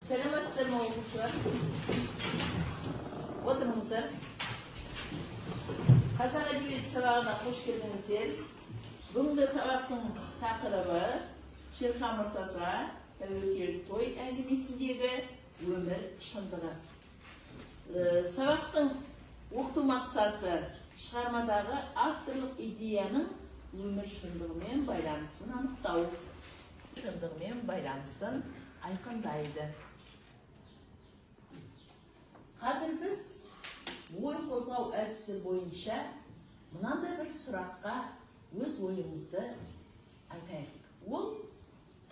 Selamat olmuşlar. Oturmuşlar. Kazan Edebiyat Sabahı'na hoş geldinizler. Bugünkü sabahın takırıbı Şerhan Murtaza Tevekkel Toy әңгімесіндегі өмір шындығы. Сабақтың оқыту мақсаты шығармадағы авторлық идеяның өмір шындығымен байланысын анықтау, шындығымен байланысын айқындайды. Қазір біз ой қозғау әдісі бойынша мынандай бір сұраққа өз ойымызды айтайық. Ол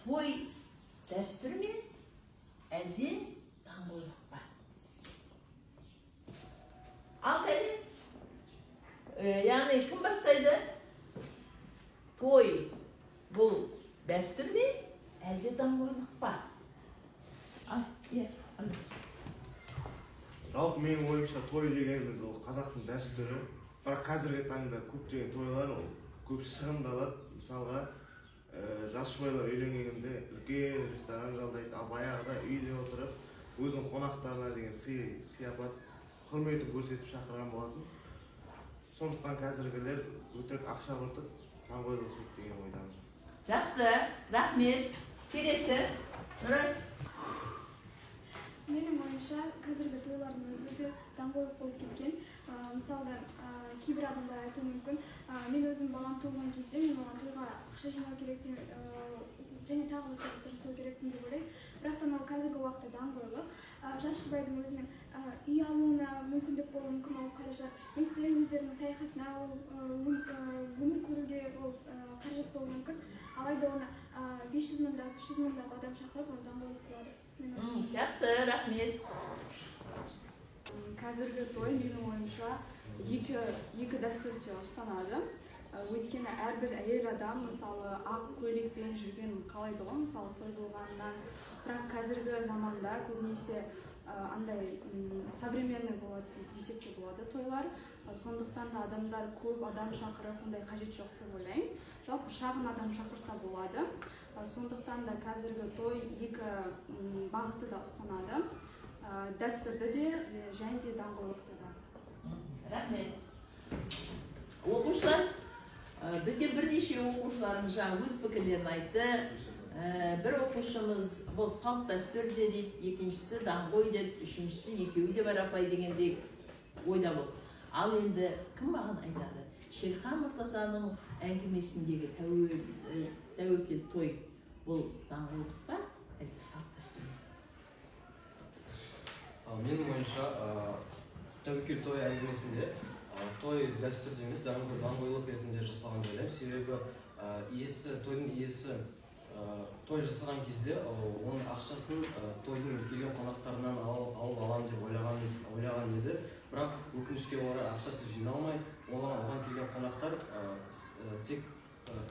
той дәстүр ме, әлде даңғойлық па? Алтайдың, яғни кім бастайды? Той бұл дәстүр ме, әлде даңғойлық па? Жалпы менің ойымша той дегеніміз ол қазақтың дәстүрі. Бірақ қазіргі таңда көптеген тойлар ол көп шығындалады. Мысалға жас шуайлар үйленгенде үлкен ресторан жалдайды, ал баяғыда үйде отырып өзінің қонақтарына деген сый-сияпат құрметін көрсетіп шақырған болатын. Сондықтан қазіргілер өтірік ақша құртып даңғойлық жасайды деген ойдамын. Жақсы, рахмет. Келесі. Менің ойымша қазіргі тойлардың өзі де даңғойлық болып кеткен. Мысалдар, кейбір адамдар айтуы мүмкін. Мен өзім балам туылған кезде мен оған тойға ақша жинау керекпін, және тағы да жасау керекпін деп ойлаймын. Бірақ та ол қазіргі уақытта даңғойлық. Жас жұбайдың өзінің үй алуына мүмкіндік болуы мүмкін, ол қаражат. Немесе өздерінің саяхатына, өмір көруге ол қаражат болуы мүмкін. Алайда оны 500 мыңдап, 300 мыңдап адам шақырып, оны даңғойлық болады. Жақсы, рахмет. Қазіргі той менің ойымша екі дәстүрде ұстанады. Өйткені әрбір әйел адам мысалы ақ көйлекпен жүрген қалайды ғой, мысалы той болғаннан. Бірақ қазіргі заманда көбінесе андай современный болады десек те болады тойлар. Сондықтан да адамдар көп адам шақырып, ондай қажет жоқ деп ойлаймын. Жалпы шағын адам шақырса болады. Сондықтан да қазіргі той екі бағытты да ұстанады. Дәстүрді де және де даңғойлықты да. Рахмет. Оқушылар, бізде бірнеше оқушыларымыз жаңа өз пікірлерін айтты. Бір оқушымыз бұл салт дәстүр дейді, екіншісі даңғой дейді, үшіншісі екеуі де бар апай дегендей ойда болды. Ал енді кім маған айтады? Шерхан Мұртазаның әңгімесіндегі тәуекел той бұл даңғойлық па, әлде салт дәстүр? Менің ойымша тәуекел той әңгімесінде той дәстүр емес, даңғойлық ретінде жасалған деп ойлаймын. Себебі тойдың иесі той жасаған кезде оның ақшасын тойдың келген қонақтарынан алып аламын деп ойлаған еді. Бірақ өкінішке орай ақшасы жиналмай, оған келген қонақтар тек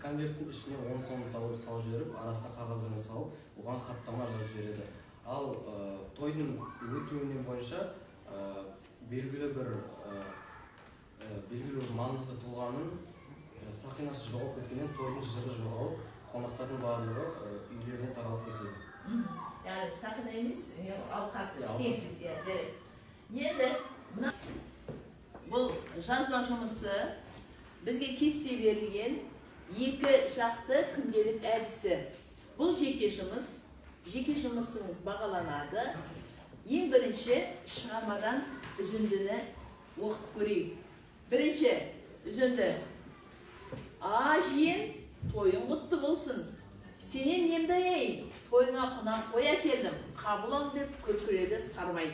конверттің ішіне оны салып жіберіп, арасына қағаздармен салып, оған хаттама жазып жібереді. Ал тойдың өтуіне бойынша белгілі бір маңызды тұлғаның сақинасы жоғалып кеткеннен тойдың жыры жоғалып, қонақтардың барлығы үйлеріне таралып кетеді. Яғни сақина емес, алқасы, кеңсіз. Енді бұл жазба жұмысы бізге кесте берілген екі жақты күнделік әдісі. Бұл жеке жұмысыңыз бағаланады. Ең бірінші шығармадан үзіндіні оқып көрейік. Бірінші үзінді. Жиен, тойың құтты болсын. Сенен немді аяйын, тойыңа қонақ қой әкелдім, қабыл ал деп күркіреді Сарбай.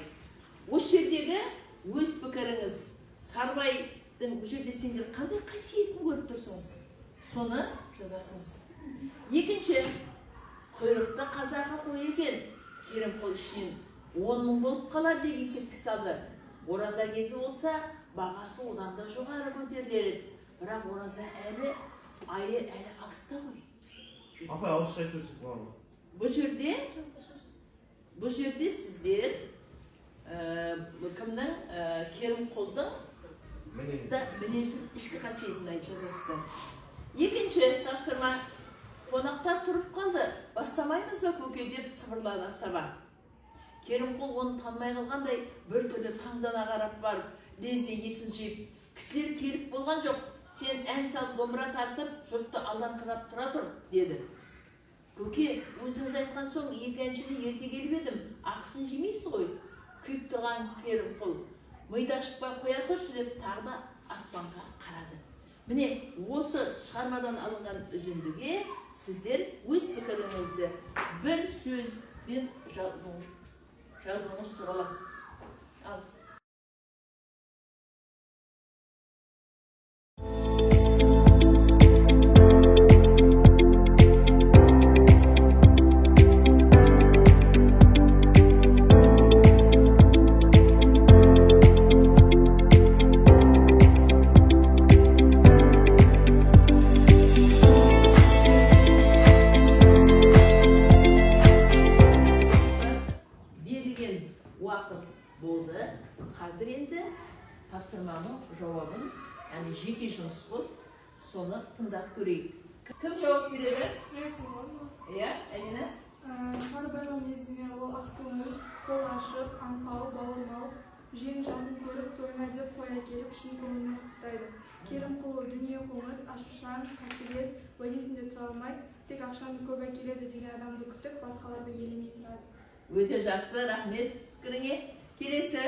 Осы жердегі өз пікіріңіз, Сарбайдың бұл жерде сендер қандай қасиетін көріп тұрсыңыз? Соны жазасыңыз. Екінші, құйрықты қазақы қой екен, Керімқұл ішінен 10 мың болып қалар деп есепке салды. Ораза кезі болса, бағасы одан да жоғары көтеріледі. Бірақ ораза әлі алыста ғой. Апай, ауызша айтып болған. Бұл жерде сіздер кімнің Керімқұлдың мінезін ішкі қасиетін жазасыздар. Екінші тапсырма, қонақтар тұрып қалды. Бастамаймыз ба көке деп сыбырлады асаба. Керімқұл оны танымай қалғандай бір түрлі таңдана қарап барып, лезде есін жиып, кісілер келіп болған жоқ, сен ән салып домбыра тартып, жұртты алаңқырап тұра тұр, деді. Көке, өзіңіз айтқан соң екі әншіні ерте келіп едім, ақысын жемейсіз ғой. Күйіп тұрған Керімқұл, миды ашытпай қоя тұршы деп тағы да аспанға қарады. Міне, осы шығармадан алынған үзіндіге сіздер өз пікіріңізді бір сөзбен жазуыңыз сұралады. Ал. Уақыт болды. Қазір енді тапсырманың жауабын, яғни жеке жұмыс болды, соны тыңдап көрейік. Кім жауап береді? Мен Симон. Иә, Әйна? Сарыбайлау кезінде ол ақкөңіл, қол ашып, аңқау, бауырмал, жең жағын көріп, тойына деп қоя келіп, шын көңілмен құттықтайды. Керімқұл дүние қоңыз, ашушаң, қатыгез, уәдесінде тұра алмайды, тек ақшаны көп әкеледі деген адамды күтіп, басқаларды елемей тұрады. Өте жақсы, рахмет. Пікіріңе келесі.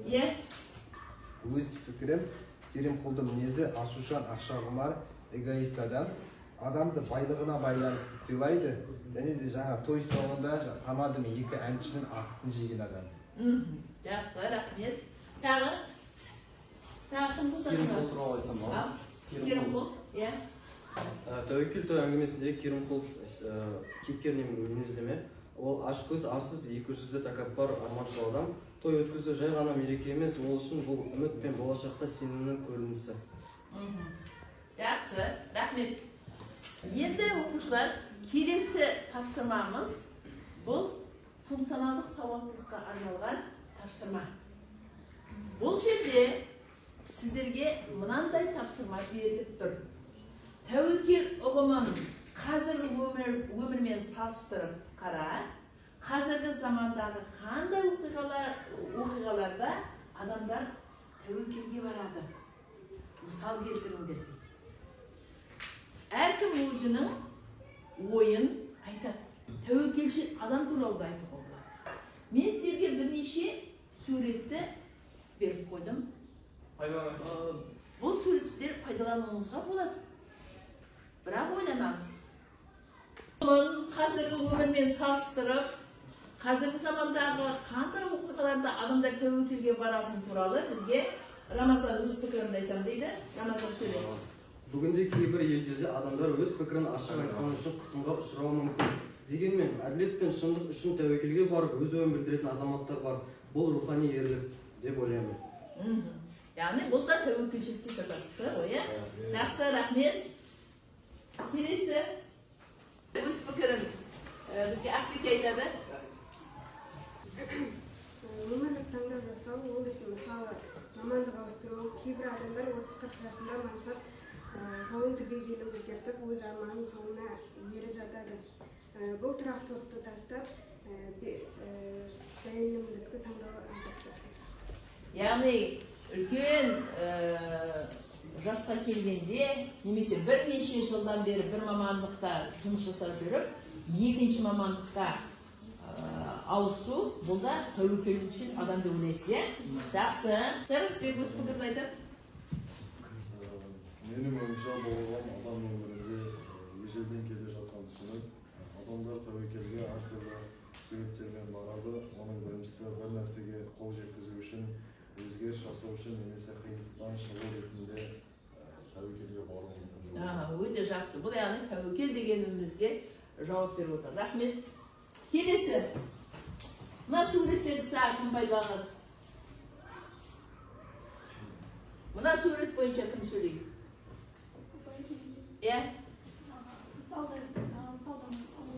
Иә? Өз пікірім, Керімқұлдың мінезі ашушаң, ақшағұмар, эгоист адам. Адамды байлығына байланысты сыйлайды. Және де жаңа той соңында тамадым екі әншінің ақысын жеген адам. Жақсы, рахмет. Тағы кім болса? Керімқұл туралы айтсам ба? Керімқұл, иә. Тәуекел той әңгімесінде Керімқұл кейіпкерінің мінездеме. Ол ашкөз, арсыз, екі жүзді тәкаппар, арманшыл адам. Той өткізу жай ғана мереке емес, ол үшін бұл үміт пен болашақта сенімнің көрінісі. Жақсы, рахмет. Енді оқушылар, келесі тапсырмамыз бұл функционалдық сауаттылыққа арналған тапсырма. Бұл жерде сіздерге мынандай тапсырма беріліп тұр. Тәуекел ұғымын қазіргі өмірмен салыстырып қара, қазіргі замандағы қандай оқиғаларда адамдар тәуекелге барады. Мысал келтіріңдер дейді. Әркім өзінің ойын айтады. Тәуекелші адам туралы айтуға болады. Мен сіздерге бірнеше суретті беріп қойдым. Бұл суреттер пайдалануыңызға болады. Бірақ ойланамыз. Қазіргі өмірмен салыстырып, қазіргі замандағы қандай оқиғаларда адамдар тәуекелге баратын туралы бізге Рамазан өз пікірін айтам дейді. Рамазан сөйледі. Бүгінде кейбір елдерде адамдар өз пікірін ашық айтқаны үшін қысымға ұшырауы мүмкін. Дегенмен, әділет пен шындық үшін тәуекелге барып, өз ойын білдіретін азаматтар бар. Бұл рухани ерлік деп ойлаймын. Яғни бұл да тәуекелшілікке жатады ғой, иә? Жақсы, рахмет. Келесі өз пікірін бізге Ақбек айтады. Өмірлік таңдау жасау, ол деген мысалы мамандық ауыстыру, кейбір адамдар 30-40 жасында мансап жолын түбегейлі өзгертіп, өз арманының соңына еріп жатады. Бұл тұрақтылықты тастап, дәлелділікті таңдау әдісі. Яғни үлкен жасқа келгенде, немесе бірнеше жылдан бері бір мамандықта жұмыс жасап жүріп, екінші мамандыққа ауысу, бұл да тәуекелшіл адам деп ойлайсыз, иә? Жақсы. Жарысбек өз пікірін айтып. Менің ойымша болған адам өмірінде ежелден келе жатқан түсінік. Адамдар тәуекелге әртүрлі себептермен барады. Оның біріншісі бір нәрсеге қол жеткізу үшін, өзгеріс жасау үшін немесе қиындықтан шығу ретінде тәуекелге бару мүмкін. Өте жақсы. Бұл яғни тәуекел дегенімізге жауап беріп отыр. Рахмет. Келесі. Мына суреттерді тағы кім пайдаланады? Мына сурет бойынша кім сөйлейді? Иә? Мысалдан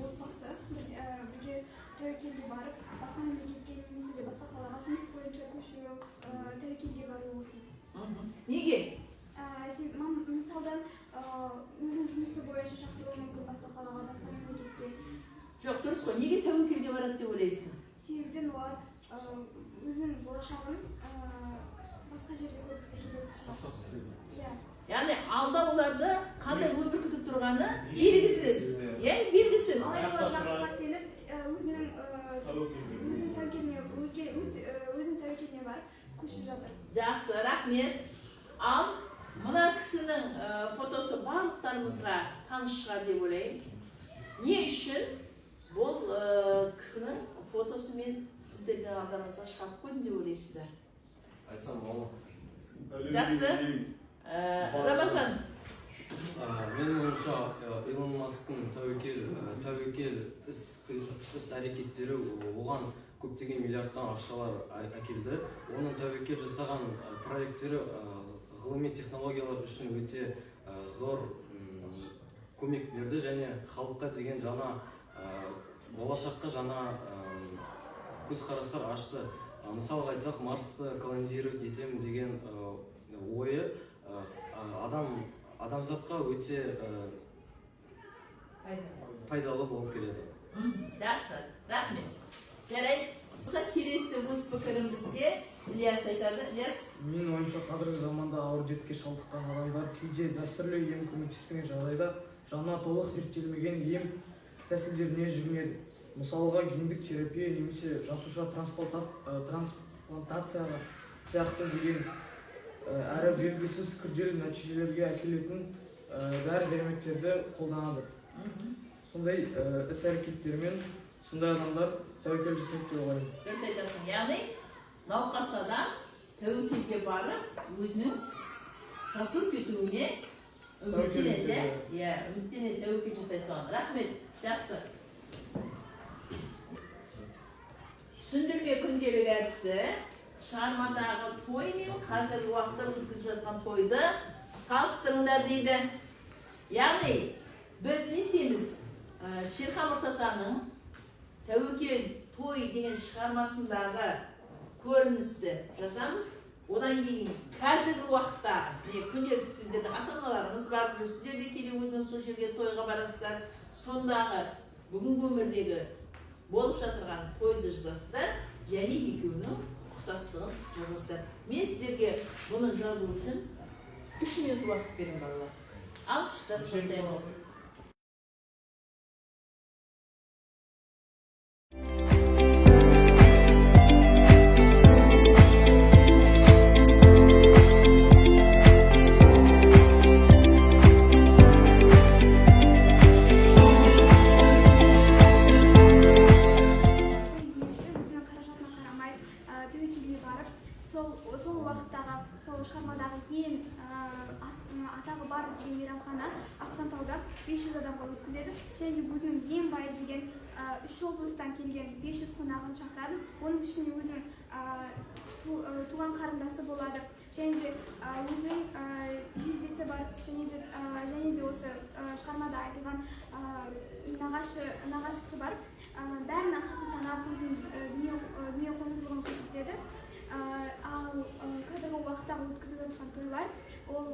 отбасы бірге тәуекелге барып, басқа мемлекетке немесе де басқа қалаға жұмыс бойынша көшу тәуекелге бару болсын. Неге? Мысалдан өзінің жұмысы бойынша шақыруы мүмкін басқа қалаға, басқа мемлекетке. Жоқ, дұрыс қой. Неге тәуекелге барады деп ойлайсың? акчаны башка жерге көрсөтүп Иә. Яғни алда оларды қандай өмір күтіп тұрғаны белгісіз. Иә, белгісіз. Алайда жақсыға сеніп, өзінің тәуекеліне барып көшіп жатыр. Жақсы, рахмет. Ал мына кісінің фотосы барлықтарымызға таныс шығар деп ойлаймын. Не үшін бұл кісінің фотосымен сіздердің алдарыңызға шығарып қойдым деп ойлайсыздар? Айтсам болмақ. Жақсы. Рабасан. Менің ойымша Илон Масктың тәуекел іс әрекеттері оған көптеген миллиардтан ақшалар әкелді. Оның тәуекел жасаған проекттері ғылыми технологиялар үшін өте зор көмек берді және халыққа деген жаңа болашаққа жаңа көзқарастар ашты. Мысалға айтсақ, Марсты колонизировать етемін деген ойы адамзатқа өте пайдалы болып келеді. Жақсы, рахмет. Жарайды. Келесі өз пікірімізге Ильяс айтады. Ильяс? Менің ойымша қазіргі заманда ауыр дертке шалдыққан адамдар кейде дәстүрлі ем көмектеспеген жағдайда жаңа толық зерттелмеген ем тәсілдеріне жүгінеді. Мысалға гендік терапия немесе жасуша трансплантацияға сияқты деген әрі белгісіз күрделі нәтижелерге әкелетін дәрі-дәрмектерді қолданады. Сондай іс-әрекеттермен сондай адамдар тәуекел жасайды деп ойлаймын. Дұрыс айтасың. Яғни науқас адам тәуекелге барып, өзінің жасыл кетуіне үміттенеді, тәуекел жасайды соған. Рахмет. Жақсы. Түсіндірме күнделік әдісі шығармадағы той мен қазіргі уақытта өткізіп жатқан тойды салыстырыңдар дейді. Яғни біз не істейміз? Шерхан Мұртазаның тәуекел той деген шығармасындағы көріністі жазамыз. Одан кейін қазіргі уақытта күнделікті сіздердің ата-аналарыңыз барып жүр, сіздер де келе өзіңіз сол жерге тойға барасыздар. Сондағы бүгінгі өмірдегі болып жатырған тойды жазасыздар және екеуінің ұқсастығын жазасыздар. Мен сіздерге бұны жазу үшін 3 минут уақыт берем балалар. Ал жазып бастаймыз. Сол уақыттағы, сол шығармадағы ең атағы бар деген мейрамхана Ақтантауда 500 адамға өткізеді. Және өзінің ең бай деген 3 облыстан келген 500 қонағын шақырады. Оның ішінде өзінің туған қарындасы болады. Және де өзінің жездесі бар. Және де осы шығармада айтылған нағашысы бар. Бәрін ақысын санап өзінің дүние қоңыздылығын көрсетеді. Ал қазіргі уақыттағы өткізіп жатқан тойлар, ол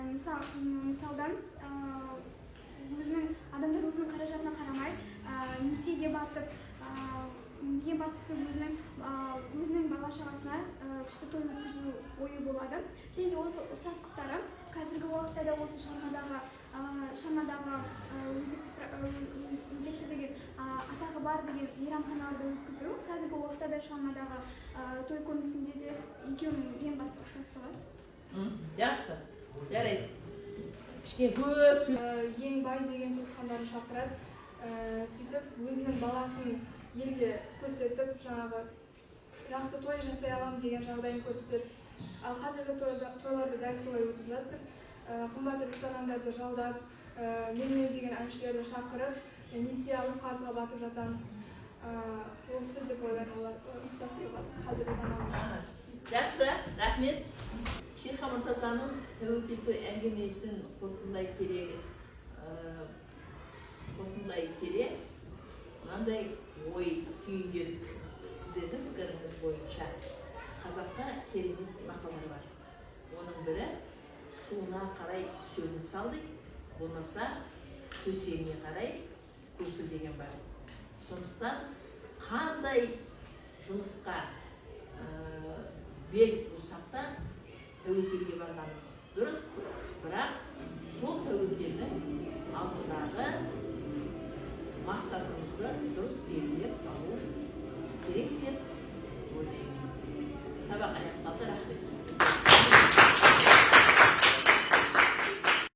мысалдан адамдар өзінің қаражатына қарамай, несиеге батып, ең бастысы өзінің бала-шағасына күшті той өткізу ойы болады. Және де осы ұқсастықтары қазіргі уақытта да осы шығармадағы өзекті деген атағы бар деген мейрамханаларды өткізу, қазіргі уақытта да шығармадағы той көрінісінде де екеуінің ең басты ұқсастығы. Жақсы, жарайды. Кішкене көп ең бай деген туысқандарын шақырады. Сөйтіп өзінің баласын елге көрсетіп, жаңағы жақсы той жасай аламын деген жағдайын көрсетеді. Ал қазіргі тойларды дәл солай өтіп жатыр. Қымбат ресторандарды жалдап, менімен деген әншілерді шақырып, несие алып қазға батып жатамыз. Осы деп ойлаймын, олар ұқсастығы қазіргі заманда. Жақсы, рахмет. Шерхан Мұртазаның тәуекел той әңгімесін қорытындылай келе, мынандай ой түйіндедік. Сіздердің пікіріңіз бойынша қазақта керемет мақалдар бар. Оның бірі суына қарай сөлін салды, болмаса көсегіне қарай көсіл деген бар. Сондықтан қандай жұмысқа бел бусақ та тәуекелге барғанымыз дұрыс, бірақ сол тәуекелдің алдындағы мақсатымызды дұрыс белгілеп алу керек деп ойлаймын. Сабақ аяқталды, рахмет.